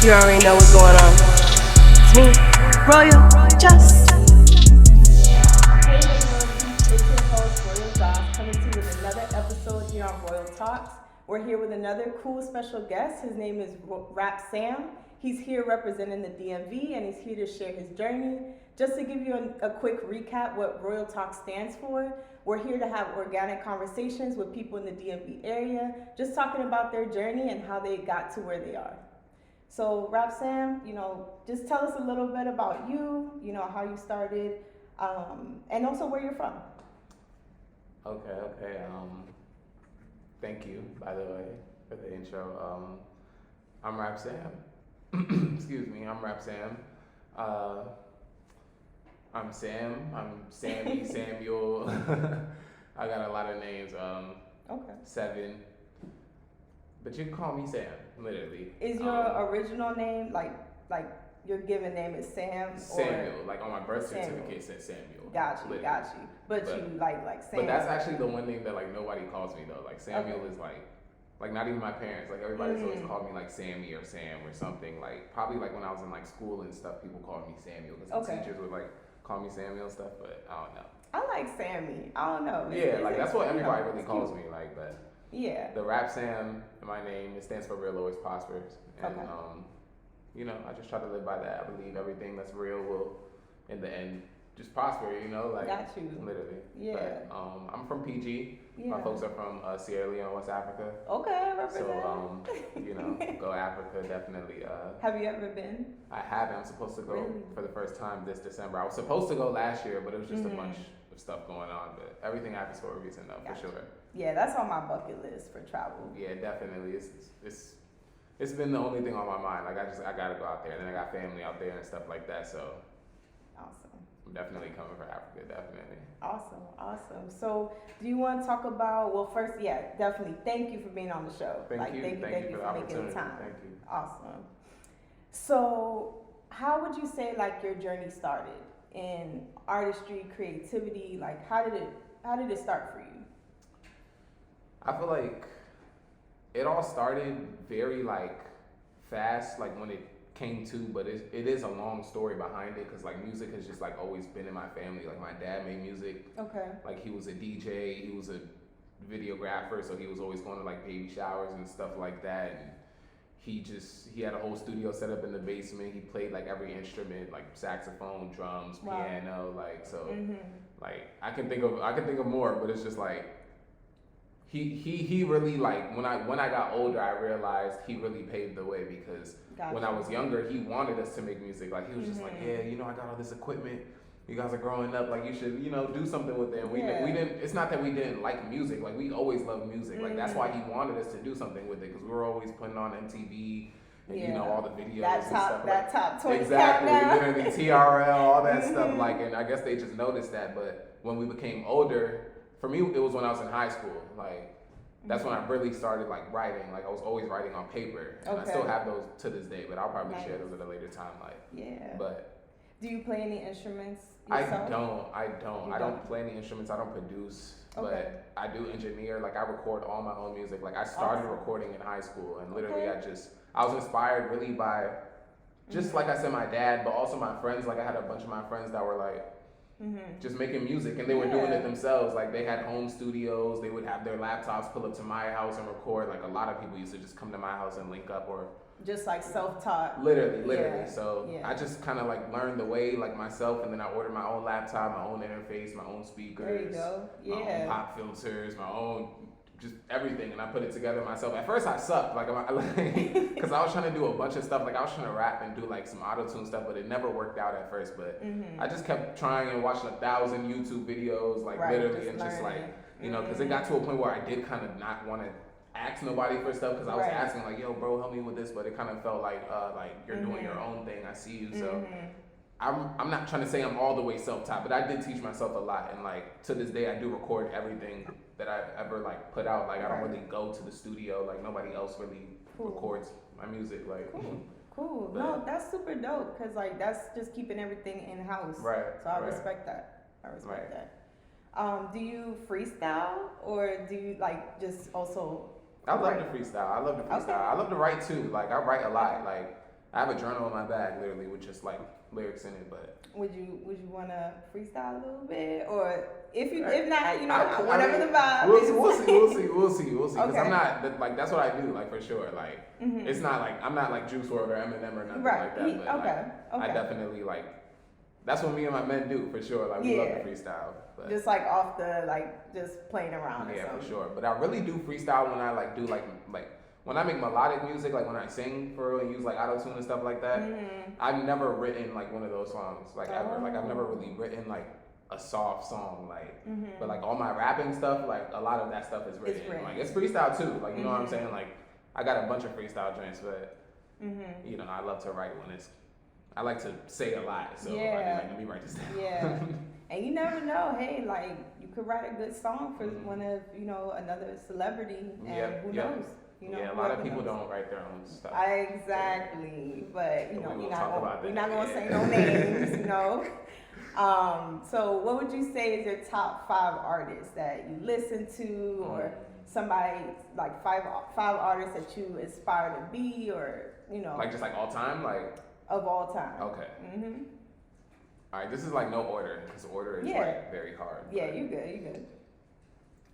You already know what's going on. It's me, Royal, just. Hey Royalties, it's your host Royaltalks coming to you with another episode here on Royaltalks. We're here with another cool special guest. His name is Rapsvmm. He's here representing the DMV and he's here to share his journey. Just to give you a quick recap what Royaltalks stands for, we're here to have organic conversations with people in the DMV area, just talking about their journey and how they got to where they are. So Rapsvmm, just tell us a little bit about you, how you started, and also where you're from. Okay. Thank you, by the way, for the intro. I'm Rapsvmm. Excuse me, I'm Rapsvmm. I'm Sam. I'm Sammy, Samuel. I got a lot of names. Okay. 7. But you can call me Sam, literally. Is your original name like your given name is Sam? Samuel, like on my birth certificate it says Samuel. Got you. But you like Sam. But that's actually the one name that like nobody calls me though. Like Samuel is like not even my parents. Like everybody's always called me like Sammy or Sam or something. Like probably like when I was in like school and stuff, people called me Samuel because the teachers would like call me Samuel and stuff. But I don't know. I like Sammy. I don't know. Yeah, like that's what everybody really calls me. Like, but yeah. The Rapsvmm, my name, it stands for Real Always Prospers. And I just try to live by that. I believe everything that's real will, in the end, just prosper. Like got you. Literally. Yeah. But, I'm from PG. Yeah. My folks are from Sierra Leone, West Africa. Okay, represent. So go Africa definitely. Have you ever been? I haven't. I'm supposed to go for the first time this December. I was supposed to go last year, but it was just a bunch of stuff going on. But everything happens for a reason, though, for sure. Yeah, that's on my bucket list for travel. Yeah, definitely. It's been the only thing on my mind. Like I gotta go out there, and then I got family out there and stuff like that. So awesome. I'm definitely coming for Africa, definitely. Awesome. So do you want to talk about? Well, first, definitely. Thank you for being on the show. Thank you for making the time. Thank you. Awesome. So how would you say like your journey started in artistry, creativity? Like how did it start for you? I feel like it all started very like fast, like when it came to, but it is a long story behind it because like music has just like always been in my family. Like my dad made music. Okay. Like he was a DJ, he was a videographer, so he was always going to like baby showers and stuff like that. And he had a whole studio set up in the basement. He played like every instrument, like saxophone, drums, piano, like so. Like I can think of more, but it's just like. He really like when I got older I realized he really paved the way because when I was younger he wanted us to make music. Like he was just like, I got all this equipment, you guys are growing up, like you should do something with it. And we didn't, it's not that we didn't like music, like we always loved music. Like that's why he wanted us to do something with it because we were always putting on MTV and all the videos and stuff. That top 20 exactly, literally TRL, all that stuff. Like, and I guess they just noticed that. But when we became older, for me, it was when I was in high school. Like, that's when I really started like writing. Like, I was always writing on paper, and I still have those to this day. But I'll probably share those at a later time. Like, but do you play any instruments yourself? I don't play any instruments. I don't produce, but I do engineer. Like, I record all my own music. Like, I started recording in high school, and literally, I was inspired really by just like I said, my dad, but also my friends. Like, I had a bunch of my friends that were like. Just making music, and they were doing it themselves. Like they had home studios, they would have their laptops pull up to my house and record. Like a lot of people used to just come to my house and link up, or just like self-taught. Literally. So I just kind of like learned the way like myself, and then I ordered my own laptop, my own interface, my own speakers, my own pop filters, my own just everything, and I put it together myself. At first I sucked, because I was trying to do a bunch of stuff. Like I was trying to rap and do like some auto-tune stuff, but it never worked out at first. But I just kept trying and watching 1,000 YouTube videos, like literally, and just like, because it got to a point where I did kind of not want to ask nobody for stuff, because I was asking like, yo bro, help me with this, but it kind of felt like you're doing your own thing, I see you. So I'm not trying to say I'm all the way self-taught, but I did teach myself a lot, and like to this day I do record everything that I've ever like put out. Like I don't really go to the studio, like nobody else really records my music. Like cool. No, that's super dope, because like that's just keeping everything in house. Right. So I respect that. that. Do you freestyle, or do you like just also? I love to freestyle. I love to freestyle. I love to write too. Like I write a lot. Like I have a journal in my bag, literally, with just like lyrics in it. But would you want to freestyle a little bit, or if not, I whatever mean, the vibe. we'll see. Because Okay. I'm not like that's what I do, like for sure. Like it's not like I'm not like Juice WRLD or Eminem or nothing like that. But I definitely like that's what me and my men do for sure. Like we love to freestyle. But just like off the just playing around. Yeah, or something. for sure. But I really do freestyle when I like do like when I make melodic music, like when I sing for real and use like auto tune and stuff like that. I've never written like one of those songs like ever. Like I've never really written like a soft song like. But like all my rapping stuff, like a lot of that stuff is written. Like it's freestyle too. Like you know what I'm saying? Like I got a bunch of freestyle joints, but I love to write when it's. I like to say a lot, so let me write this down. Yeah. And you never know, hey, like you could write a good song for one of, another celebrity, and who knows? A lot of people don't write their own stuff. Exactly, but we're not gonna say no names, So what would you say is your top 5 artists that you listen to, or somebody like 5 artists that you aspire to be, or like just like all time, like of all time? Okay. All right, this is like no order because order is like very hard. Yeah, you good.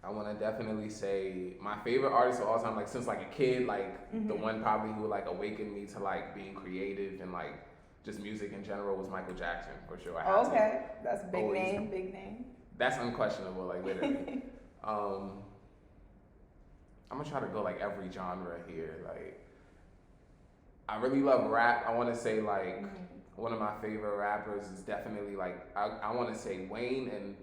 I want to definitely say my favorite artist of all time, like since like a kid, like the one probably who like awakened me to like being creative and like just music in general was Michael Jackson for sure. That's big name. That's unquestionable, like literally. I'm gonna try to go like every genre here. Like I really love rap. I want to say like one of my favorite rappers is definitely like I want to say Wayne, and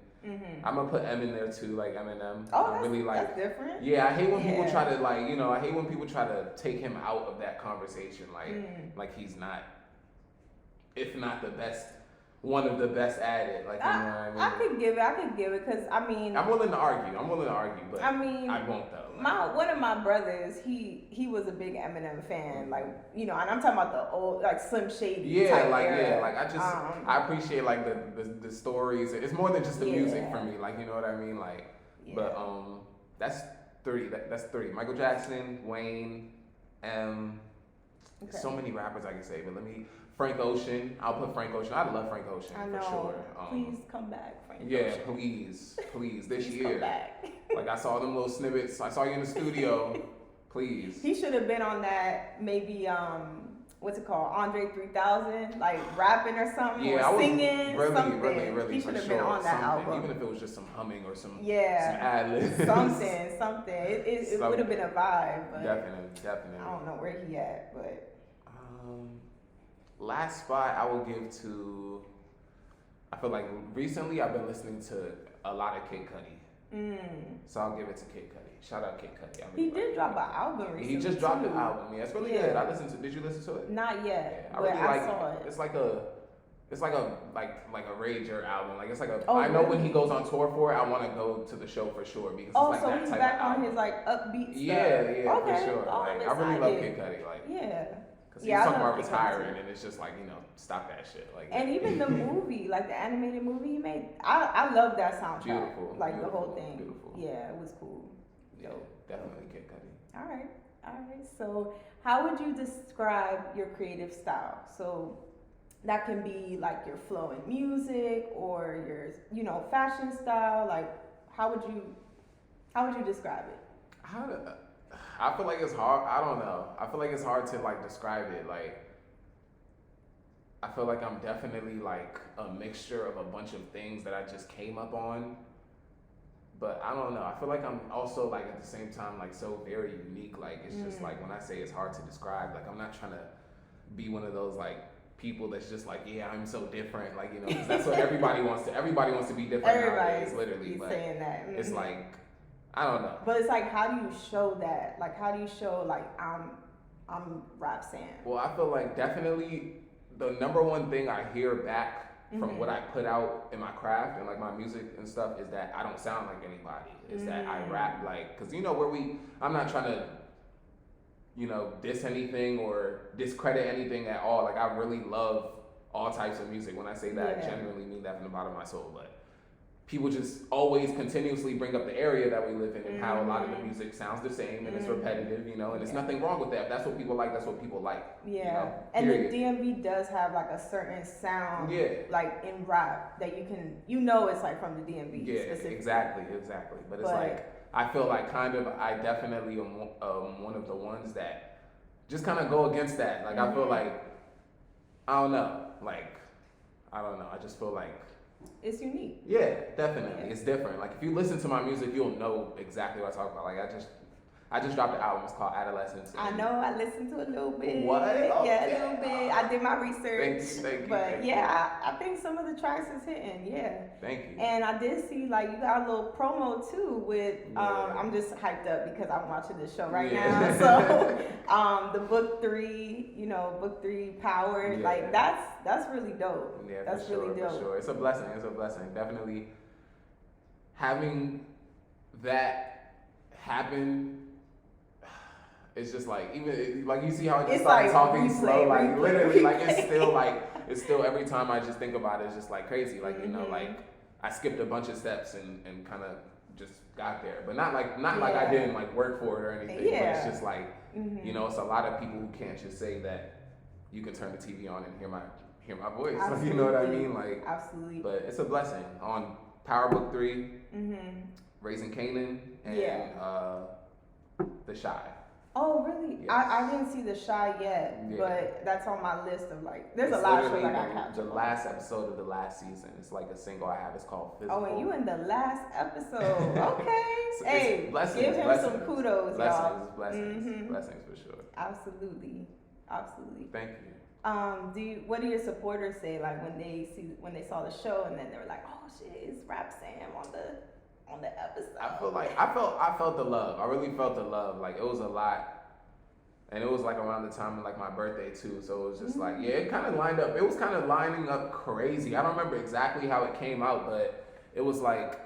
I'm gonna put M in there too, like Eminem. That's different. Yeah, I hate when people try to like I hate when people try to take him out of that conversation, like he's not, if not the best, one of the best at it. Like you know what I mean? I could give it, because I mean I'm willing to argue, but I won't though. One of my brothers, he was a big Eminem fan, like and I'm talking about the old like Slim Shady type era. Like I appreciate like the stories. It's more than just the music for me, like you know what I mean, like. But that's 3. That's 3. Michael Jackson, Wayne, so many rappers I can say, but Frank Ocean. I'll put Frank Ocean. I love Frank Ocean for sure. Please come back, Frank Ocean. Yeah, please, this year. Come back. Like I saw them little snippets. I saw you in the studio. Please. He should have been on that. Maybe what's it called? Andre 3000, like rapping or something, or singing. Really. He should have been on that album. Even if it was just some humming or some ad-libs. something. It would have been a vibe. But Definitely. I don't know where he at, but. Last spot I will give to. I feel like recently I've been listening to a lot of Kid Cudi. So I'll give it to Kid Cudi. Shout out Kid Cudi. He did drop an album recently. He just dropped an album. Yeah, it's really good. Did you listen to it? Not yet. Yeah, I really like it. It's like a Rager album. Like it's like a. I know when he goes on tour for it, I want to go to the show for sure because it's like that he's type back of on album. his like upbeat stuff. Yeah, for sure. Like I really love Kid Cudi. Like because he's talking about retiring, and it's just like stop that shit. Like and even the movie, like the animated movie he made, I love that soundtrack. Beautiful. Like the whole thing. Beautiful. Yeah, it was cool. Yeah, definitely Kid Cudi. All right. So, how would you describe your creative style? So, that can be like your flow in music or your, fashion style. Like, how would you describe it? I feel like it's hard. I don't know. I feel like it's hard to like describe it. Like, I feel like I'm definitely like a mixture of a bunch of things that I just came up on. But I don't know. I feel like I'm also like at the same time like so very unique. Like it's just like when I say it's hard to describe, like I'm not trying to be one of those like people that's just like, yeah, I'm so different. Like, 'cause that's what everybody wants to be different nowadays, literally. But saying that. It's like, I don't know. But it's like, how do you show that? Like, how do you show like I'm Rapsvmm? Well, I feel like definitely the number one thing I hear back from what I put out in my craft and like my music and stuff is that I don't sound like anybody. Is that I rap like, cause I'm not trying to, diss anything or discredit anything at all. Like I really love all types of music. When I say that, I genuinely mean that from the bottom of my soul. But people just always continuously bring up the area that we live in and how a lot of the music sounds the same and it's repetitive, you know, and there's nothing wrong with that. If that's what people like, that's what people like. Yeah. You know, and period. the DMV does have like a certain sound, Yeah. like in rap that you can, you know, it's like from the DMV. Yeah, exactly. But it's like, I feel like kind of, I definitely am one of the ones that just kind of go against that. Like, I feel like, I don't know. Like, I don't know. I just feel like, it's unique. yeah, definitely. Yeah. It's different. Like, if you listen to my music, you'll know exactly what I talk about. Like, I just dropped an album. It's called Adolescence. I know. I listened to a little bit. What? Okay. Yeah, a little bit. I did my research. Thank you. But yeah, I think some of the tracks is hitting. Yeah. Thank you. And I did see like you got a little promo too with. I'm just hyped up because I'm watching this show right now. So the book 3, you know, book 3 Power. Yeah. Like that's really dope. Yeah, that's for sure, really dope. For sure. It's a blessing. Definitely having that happen. It's just like, even like you see how I just started like talking slow, like literally, like it's still every time I just think about it, it's just like crazy. Like, you know, like I skipped a bunch of steps and kind of just got there, but not like I didn't like work for it or anything. But it's just like, you know, it's a lot of people who can't just say that you can turn the TV on and hear my voice. Like, you know what I mean? Like, absolutely. But it's a blessing. On Power Book 3, Raising Canaan, and The Shy. Oh, really? Yes. I didn't see The Shy yet, but that's on my list of like, there's a lot of shows I got captured. The last episode of the last season. It's like a single I have. It's called Physical. Oh, and you in the last episode. Okay. So hey, blessings, give him blessings, some kudos, y'all. Blessings for sure. Absolutely. Thank you. What do your supporters say like when they saw the show and then they were like, oh shit, it's Rapsvmm on the episode? I feel like I felt the love. I really felt the love. Like, it was a lot, and it was like around the time of like my birthday too. So it was just like, yeah, it kind of lined up. It was kind of lining up crazy. I don't remember exactly how it came out, but it was like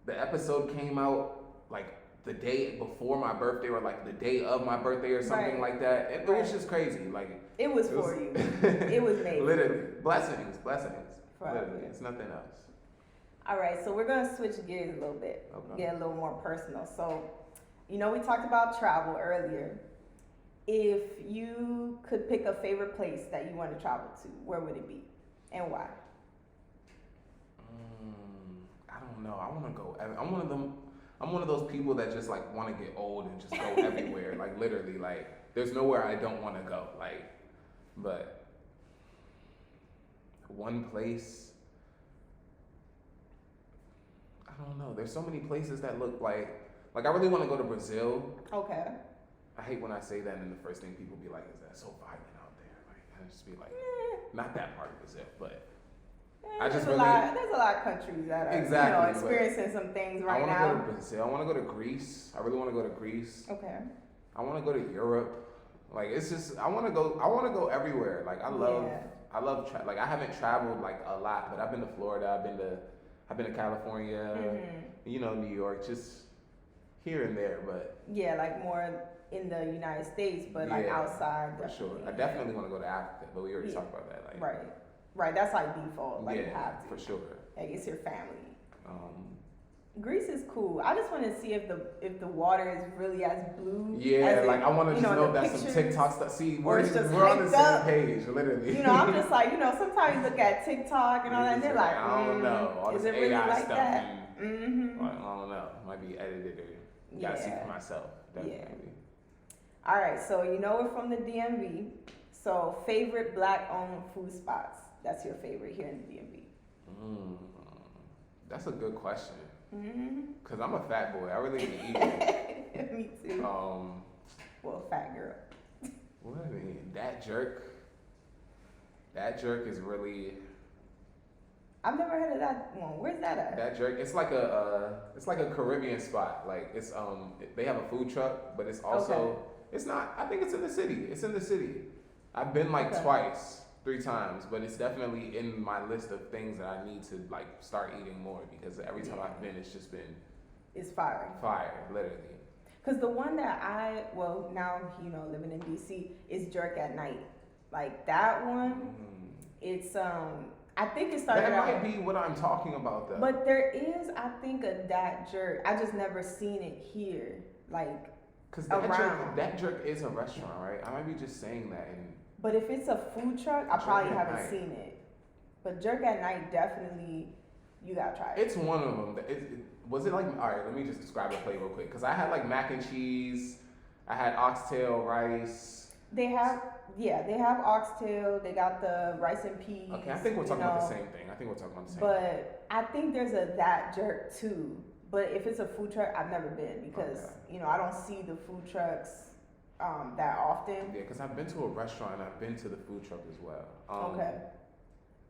the episode came out like the day before my birthday or like the day of my birthday or something like that. It was just crazy. Like, it was for you. It was made. Literally, blessings. Literally, it's nothing else. All right, so we're gonna switch gears a little bit, get a little more personal. So, you know, we talked about travel earlier. If you could pick a favorite place that you want to travel to, where would it be, and why? I don't know. I want to go. I'm one of those people that just like want to get old and just go everywhere. Like, literally, like there's nowhere I don't want to go. Like, but one place. I don't know. There's so many places that look like I really want to go to Brazil. Okay. I hate when I say that and the first thing people be like, is that so violent out there? Like, I just be like, not that part of Brazil, but I just there's a lot of countries that are experiencing some things right now. I want to go to Brazil. I want to go to Greece. I really want to go to Greece. Okay. I want to go to Europe. Like, it's just I want to go everywhere. Like, I love like I haven't traveled like a lot, but I've been to Florida. I've been to California, you know, New York, just here and there, but yeah, like more in the United States, but like outside. For sure, I definitely want to go to Africa, but we already talked about that. Like, right, that's like default. Like, you have to. For sure. Like, it's your family. Greece is cool. I just want to see if the water is really as blue. Yeah, like I want to just know if that's some TikTok stuff. See, we're on the same page, literally. You know, I'm just like, you know, sometimes you look at TikTok and all that, and they're like, I don't know, all is this it really AI like stuff. that? I don't know. It might be edited or gotta see for myself. Definitely. Yeah. All right, so you know we're from the DMV. So favorite black-owned food spots. That's your favorite here in the DMV. That's a good question. Cause I'm a fat boy. I really need to eat. Me too. Well, fat girl. What I mean, that jerk is really. I've never heard of that one. Where's that at? That jerk. It's like a Caribbean spot. Like, it's they have a food truck, but it's also it's not. I think it's in the city. It's in the city. I've been like twice. 3 times, but it's definitely in my list of things that I need to like start eating more, because every time I've been, it's just been fire, literally. Because the one that now, you know, living in DC is Jerk at Night. Like that one, it's I think it started That out. might be what I'm talking about, though. But there is, I think, a that jerk. I just never seen it here, like Because around. that jerk is a restaurant, right? I might be just saying that. And But if it's a food truck, I Jerk probably at haven't night. seen it. But jerk at night, definitely, you gotta try it. it's one of them. Was it like, all right, let me just describe the plate real quick. Because I had like mac and cheese, I had oxtail rice. They have oxtail. They got the rice and peas. Okay, I think we're talking about the same thing. But I think there's a that jerk too. But if it's a food truck, I've never been because I don't see the food trucks that often. Yeah, because I've been to a restaurant and I've been to the food truck as well. Okay.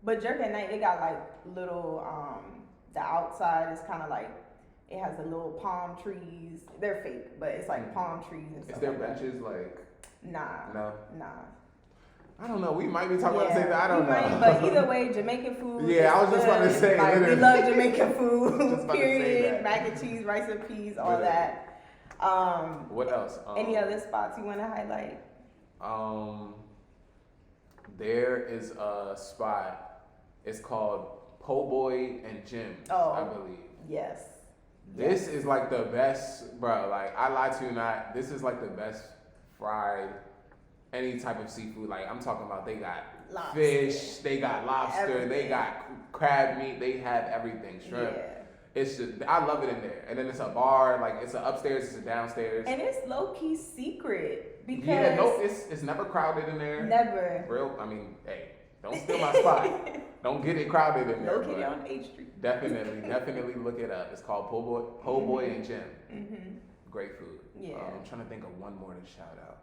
But jerk at night, it got like little the outside is kind of like it has the little palm trees. They're fake, but it's like palm trees and stuff. Is there like that. benches like? Nah. No. Nah. I don't know. We might be talking about the same thing. I don't know. Might, but either way, Jamaican food. Yeah, I was just about to say. Like, we literally. love Jamaican Just food. about to say Period. that. Mac and cheese, rice and peas, all Literally. that. What else? Any other spots you want to highlight? There is a spot. It's called Po' Boy and Jim. Oh. I believe. Yes. This is like the best, bro. Like I lie to you not. This is like the best fried any type of seafood. Like I'm talking about. They got Lobster. fish. They got lobster. Everything. They got crab meat. They have everything. Shrimp. Yeah. It's just I love it in there. And then it's a bar. Like it's an upstairs. It's a downstairs. And it's low key secret because Yeah. No. It's never crowded in there. never. Real. I mean, hey, don't steal my spot. Don't get it crowded in there. Located but on H Street. definitely look it up. It's called Po' Boy and Jim. Mm-hmm. Great food. Yeah. I'm trying to think of one more to shout out.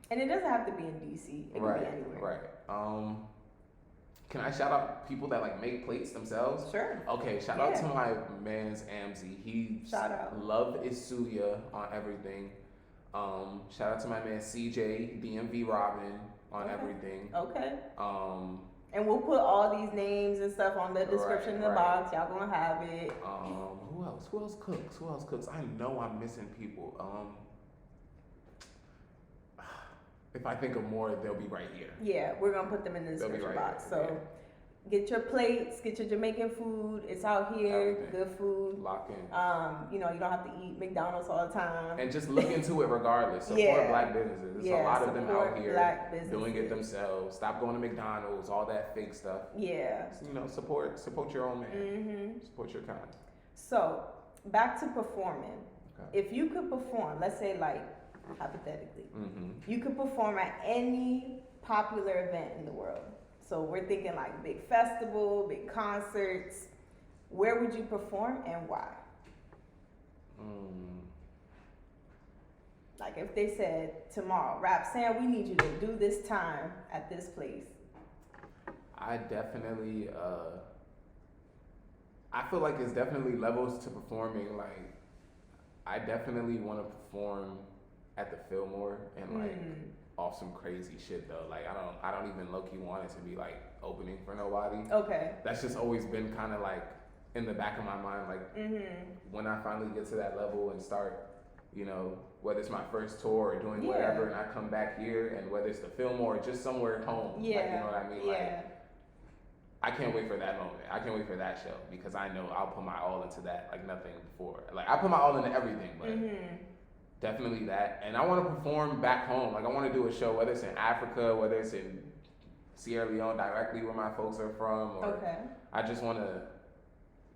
And it doesn't have to be in DC. It can be anywhere. Right. Can I shout out people that like make plates themselves? Sure. Okay. Shout out to my man's Amzi. He Shout out. Love Isuya on everything. Shout out to my man CJ DMV Robin on everything. Okay. And we'll put all these names and stuff on the description in the box. Y'all gonna have it. Who else? Who else cooks? I know I'm missing people. If I think of more, they'll be right here. Yeah, we're gonna put them in the They'll be description right box. here, So get your plates, get your Jamaican food. It's out here, Everything. good food. Lock in. You don't have to eat McDonald's all the time. And just look into it regardless. Support Yeah. black businesses. There's Yeah, a lot of them support out here black doing it businesses. themselves. Stop going to McDonald's, all that fake stuff. Yeah. Support your own man. Mm-hmm. Support your kind. So back to performing. Okay. If you could perform, let's say like hypothetically, Mm-hmm. you could perform at any popular event in the world. So we're thinking like big festival, big concerts. Where would you perform and why? Like if they said tomorrow, Rapsvmm, we need you to do this time at this place. I definitely, I feel like it's definitely levels to performing. Like, I definitely want to perform at the Fillmore and like off some crazy shit though. Like I don't even low key want it to be like opening for nobody. Okay. That's just always been kind of like in the back of my mind. Like when I finally get to that level and start, whether it's my first tour or doing whatever, and I come back here, and whether it's the Fillmore or just somewhere home, like, you know what I mean? Yeah. Like, I can't wait for that moment. I can't wait for that show because I know I'll put my all into that like nothing before. Like I put my all into everything, but definitely that. And I want to perform back home. Like I want to do a show, whether it's in Africa, whether it's in Sierra Leone directly where my folks are from, or I just want to,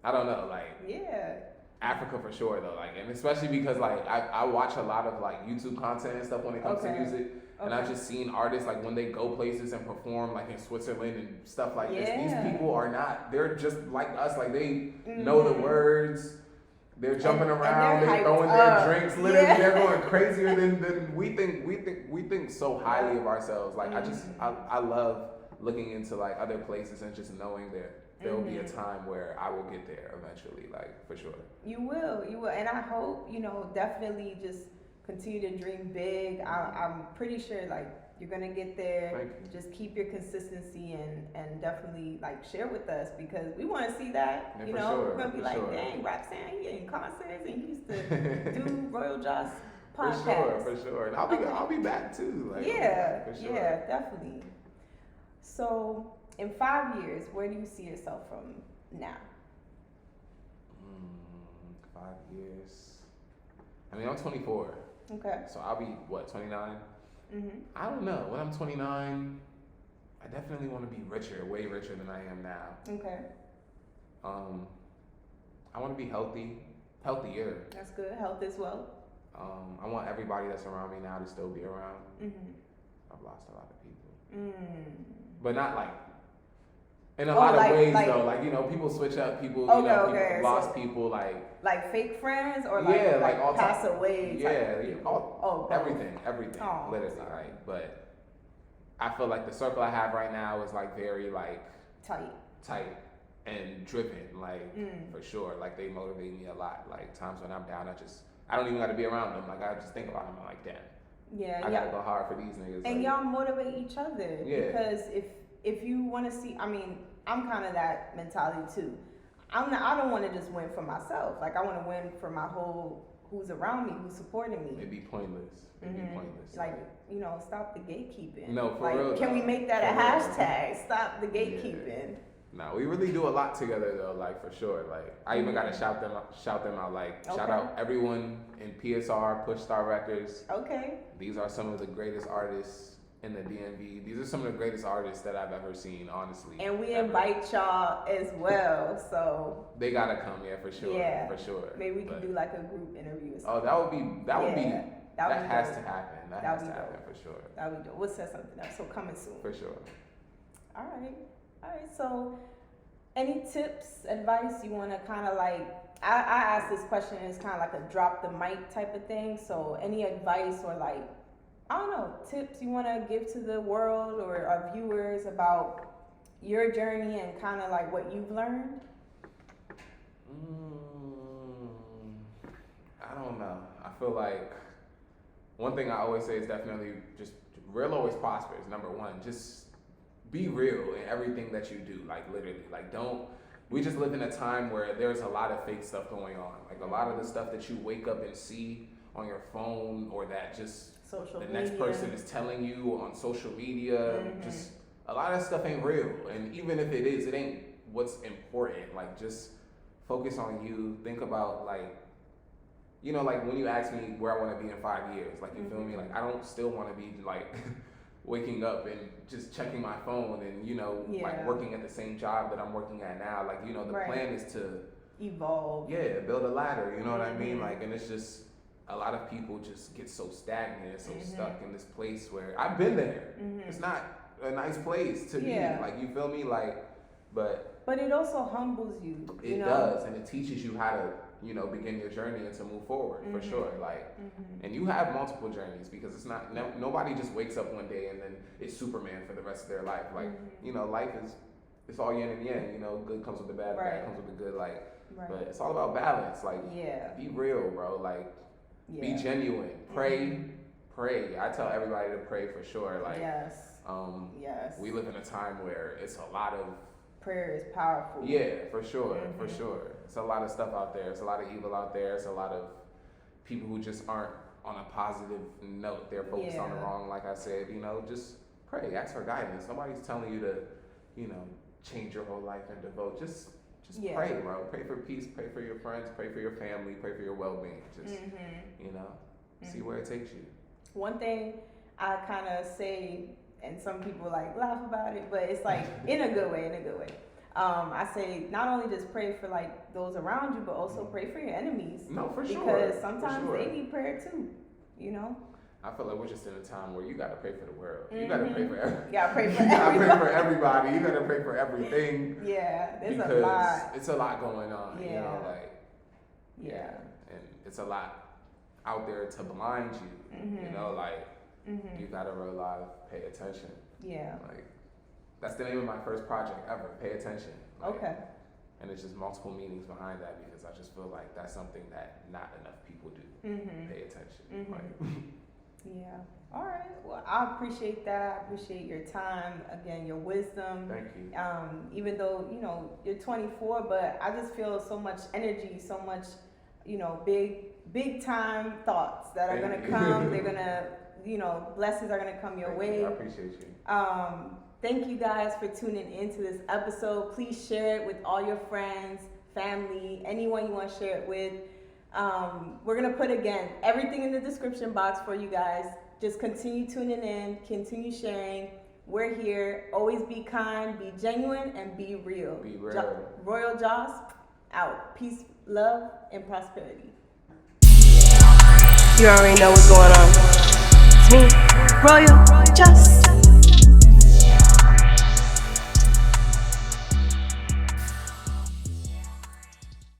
I don't know, like Africa for sure though. Like, and especially because like I watch a lot of like YouTube content and stuff when it comes to music. And I've just seen artists like when they go places and perform like in Switzerland and stuff like this. These people are not, they're just like us. Like they know the words. They're jumping around. They're throwing their drinks. Literally, they're going crazier than we think. We think so highly of ourselves. Like I love looking into like other places and just knowing there will be a time where I will get there eventually. Like for sure. You will, and I hope definitely just continue to dream big. I'm pretty sure like you're gonna get there. Just keep your consistency and definitely like share with us because we want to see that. Sure, we're gonna be like, sure. dang, Rapsvmm, he in concerts and he used to do Royal Joss podcast. For sure. And I'll be back too. Like, Yeah, for sure. yeah, definitely. So, in 5 years, where do you see yourself from now? 5 years. I mean, I'm 24. Okay. So I'll be, what, 29? Mm-hmm. I don't know. When I'm 29, I definitely want to be richer, way richer than I am now. Okay. I want to be healthier. That's good. Health as well. I want everybody that's around me now to still be around. Mm-hmm. I've lost a lot of people. Mm. But not like, in a lot of ways like, though. Like, you know, people switch up, people, Okay, you know, okay, people lost so- people, like. Like fake friends or Yeah, like all pass time- away? Yeah, both. everything, Oh, literally, sorry. like, but I feel like the circle I have right now is like very like Tight. and driven, like for sure. Like they motivate me a lot. Like times when I'm down, I don't even got to be around them. Like I just think about them. I'm like, damn, Yeah. I gotta go hard for these niggas. And like, y'all motivate each other. Yeah. Because if you want to see, I mean, I'm kind of that mentality too. I don't want to just win for myself. Like I want to win for my whole who's around me, who's supporting me. it'd be pointless. It'd be pointless. Like, you know, stop the gatekeeping. No, for like, real, can we though. make that For a real. hashtag? Stop the gatekeeping. No, we really do a lot together though, like for sure. Like I even gotta shout them out, like shout Okay. out everyone in PSR, Push Star Records. Okay. These are some of the greatest artists in the DMV. These are some of the greatest artists that I've ever seen, honestly. And we ever. invite y'all as well. So They gotta come, yeah, for sure. Yeah. For sure. maybe we can But- do like a group interview or something. Oh, that would be That would be has dope. to happen. That That has would to be happen dope. for sure. That would be dope. We'll set something up. So coming soon. For sure. All right. So, any tips, advice you want to kind of like? I asked this question and it's kind of like a drop the mic type of thing. So, any advice or like, I don't know, tips you want to give to the world or our viewers about your journey and kind of like what you've learned? I don't know. I feel like one thing I always say is definitely just real always prospers. Number one, just be real in everything that you do. Like literally, like we just live in a time where there's a lot of fake stuff going on. Like a lot of the stuff that you wake up and see on your phone or that just Social the media. next person is telling you on social media, just a lot of stuff ain't real. And even if it is, it ain't what's important. Like just focus on you. Think about like, you know, like when you ask me where I want to be in 5 years, like you feel me? Like I don't still want to be like waking up and just checking my phone and, you know, Yeah. like working at the same job that I'm working at now. Like, you know, the Right. plan is to Evolve. build a ladder, you know what I mean? Like, and it's just, a lot of people just get so stagnant, so stuck in this place where I've been there. It's not a nice place to Yeah. be. Like, you feel me? Like, but But it also humbles you. it you know? does, and it teaches you how to, you know, begin your journey and to move forward for sure. Like, and you have multiple journeys because it's not nobody just wakes up one day and then it's Superman for the rest of their life. Like, you know, life is it's all yin and yang. You know, good comes with the bad, Right. bad comes with the good. Like, Right. but it's all about balance. Like, Yeah. be real, bro. Like, be Yeah. genuine. Pray. I tell everybody to pray for sure. Like, Yes. Yes. we live in a time where it's a lot of Prayer is powerful. yeah, for sure, for sure. It's a lot of stuff out there. It's a lot of evil out there. It's a lot of people who just aren't on a positive note. They're focused on the Yeah. wrong. Like I said, you know, just pray, ask for guidance. Nobody's telling you to, you know, change your whole life and devote. Just Yeah. pray, bro. Pray for peace. Pray for your friends. Pray for your family. Pray for your well-being. Just you know, see where it takes you. One thing I kind of say, and some people like laugh about it, but it's like in a good way. I say not only just pray for like those around you, but also pray for your enemies. No, for sure. Because for sometimes sure. they need prayer too. You know. I feel like we're just in a time where you gotta pray for the world. You gotta pray for everything. You gotta pray for You gotta pray for everybody. everybody. You gotta pray for everything. Yeah, there's Because a lot. it's a lot going on. You know, Yeah. like Yeah. and it's a lot out there to blind you. You know, like you gotta realize, pay attention. Yeah. Like that's the name of my first project ever. Pay attention. Like, Okay. And it's just multiple meanings behind that because I just feel like that's something that not enough people do. Pay attention. Like, Yeah. All right. Well, I appreciate that. I appreciate your time. Again, your wisdom. thank you. Even though, you're 24, but I just feel so much energy, so much, big big time thoughts that are Thank gonna you. come. They're gonna, blessings are gonna come your Thank way. you. I appreciate you. Thank you guys for tuning into this episode. Please share it with all your friends, family, anyone you want to share it with. We're going to put, again, everything in the description box for you guys. Just continue tuning in, continue sharing. We're here. Always be kind, be genuine, and be real. Be real. Royal Joss, out. Peace, love, and prosperity. You already know what's going on. It's me, Royal Just.